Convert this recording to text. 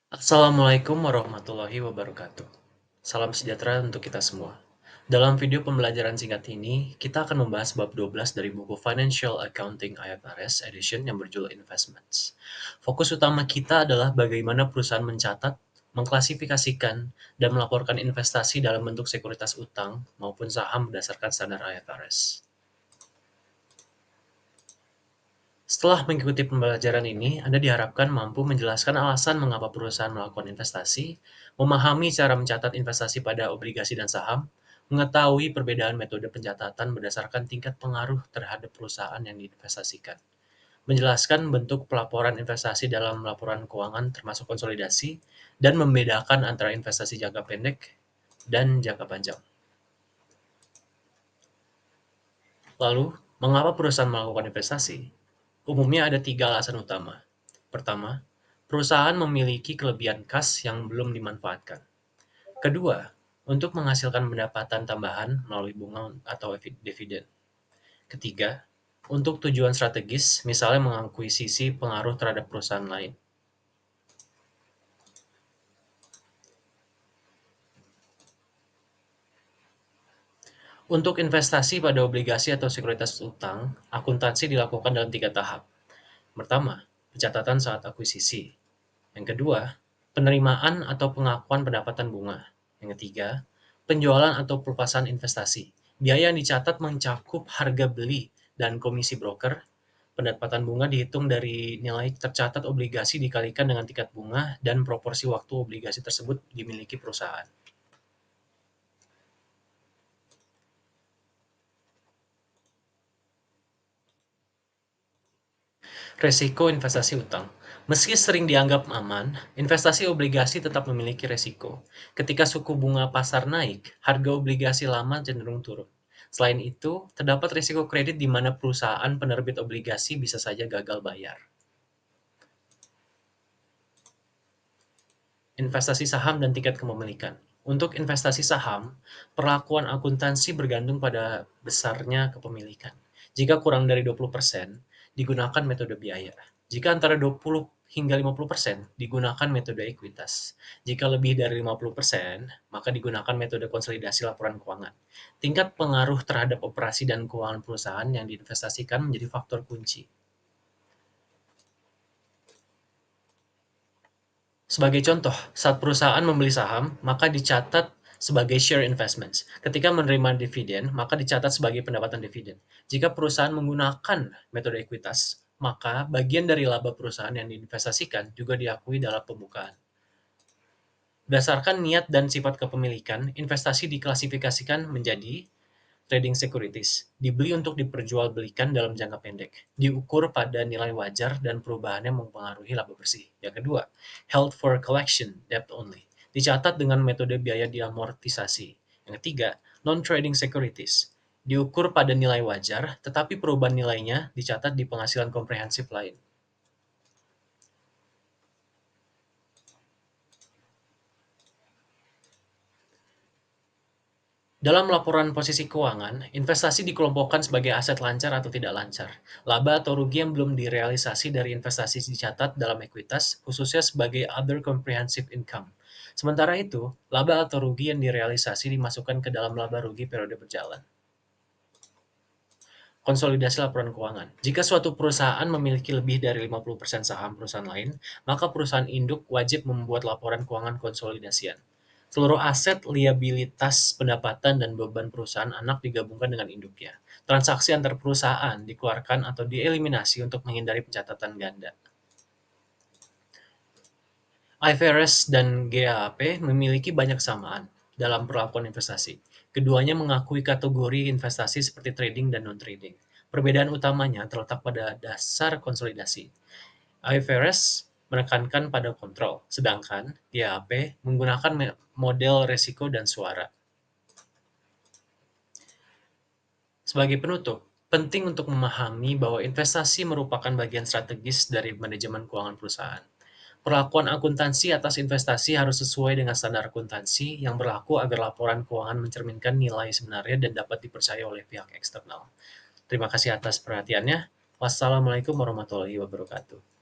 Assalamualaikum warahmatullahi wabarakatuh. Salam sejahtera untuk kita semua. Dalam video pembelajaran singkat ini, kita akan membahas bab 12 dari buku Financial Accounting IFRS Edition yang berjudul Investments. Fokus utama kita adalah bagaimana perusahaan mencatat, mengklasifikasikan, dan melaporkan investasi dalam bentuk sekuritas utang maupun saham berdasarkan standar IFRS. Setelah mengikuti pembelajaran ini, Anda diharapkan mampu menjelaskan alasan mengapa perusahaan melakukan investasi, memahami cara mencatat investasi pada obligasi dan saham, mengetahui perbedaan metode pencatatan berdasarkan tingkat pengaruh terhadap perusahaan yang diinvestasikan, menjelaskan bentuk pelaporan investasi dalam laporan keuangan termasuk konsolidasi, dan membedakan antara investasi jangka pendek dan jangka panjang. Lalu, mengapa perusahaan melakukan investasi? Umumnya ada 3 alasan utama. Pertama, perusahaan memiliki kelebihan kas yang belum dimanfaatkan. Kedua, untuk menghasilkan pendapatan tambahan melalui bunga atau dividen. Ketiga, untuk tujuan strategis, misalnya mengakuisisi pengaruh terhadap perusahaan lain. Untuk investasi pada obligasi atau sekuritas utang, akuntansi dilakukan dalam 3 tahap. Pertama, pencatatan saat akuisisi. Yang kedua, penerimaan atau pengakuan pendapatan bunga. Yang ketiga, penjualan atau pelepasan investasi. Biaya yang dicatat mencakup harga beli dan komisi broker. Pendapatan bunga dihitung dari nilai tercatat obligasi dikalikan dengan tingkat bunga dan proporsi waktu obligasi tersebut dimiliki perusahaan. Resiko investasi utang. Meski sering dianggap aman, investasi obligasi tetap memiliki resiko. Ketika suku bunga pasar naik, harga obligasi lama cenderung turun. Selain itu, terdapat risiko kredit di mana perusahaan penerbit obligasi bisa saja gagal bayar. Investasi saham dan tingkat kepemilikan. Untuk investasi saham, perlakuan akuntansi bergantung pada besarnya kepemilikan. Jika kurang dari 20%, digunakan metode biaya. Jika antara 20 hingga 50%, digunakan metode ekuitas. Jika lebih dari 50%, maka digunakan metode konsolidasi laporan keuangan. Tingkat pengaruh terhadap operasi dan keuangan perusahaan yang diinvestasikan menjadi faktor kunci. Sebagai contoh, saat perusahaan membeli saham, maka dicatat sebagai share investments. Ketika menerima dividen, maka dicatat sebagai pendapatan dividen. Jika perusahaan menggunakan metode ekuitas, maka bagian dari laba perusahaan yang diinvestasikan juga diakui dalam pembukaan. Berdasarkan niat dan sifat kepemilikan, investasi diklasifikasikan menjadi trading securities, dibeli untuk diperjualbelikan dalam jangka pendek, diukur pada nilai wajar dan perubahannya mempengaruhi laba bersih. Yang kedua, held for collection, debt only, dicatat dengan metode biaya diamortisasi. Yang ketiga, non-trading securities, diukur pada nilai wajar, tetapi perubahan nilainya dicatat di penghasilan komprehensif lain. Dalam laporan posisi keuangan, investasi dikelompokkan sebagai aset lancar atau tidak lancar. Laba atau rugi yang belum direalisasi dari investasi dicatat dalam ekuitas, khususnya sebagai other comprehensive income. Sementara itu, laba atau rugi yang direalisasi dimasukkan ke dalam laba rugi periode berjalan. Konsolidasi laporan keuangan. Jika suatu perusahaan memiliki lebih dari 50% saham perusahaan lain, maka perusahaan induk wajib membuat laporan keuangan konsolidasian. Seluruh aset, liabilitas, pendapatan, dan beban perusahaan anak digabungkan dengan induknya. Transaksi antar perusahaan dikeluarkan atau dieliminasi untuk menghindari pencatatan ganda. IFRS dan GAAP memiliki banyak kesamaan dalam perlakuan investasi. Keduanya mengakui kategori investasi seperti trading dan non-trading. Perbedaan utamanya terletak pada dasar konsolidasi. IFRS menekankan pada kontrol, sedangkan GAAP menggunakan model resiko dan suara. Sebagai penutup, penting untuk memahami bahwa investasi merupakan bagian strategis dari manajemen keuangan perusahaan. Perlakuan akuntansi atas investasi harus sesuai dengan standar akuntansi yang berlaku agar laporan keuangan mencerminkan nilai sebenarnya dan dapat dipercaya oleh pihak eksternal. Terima kasih atas perhatiannya. Wassalamualaikum warahmatullahi wabarakatuh.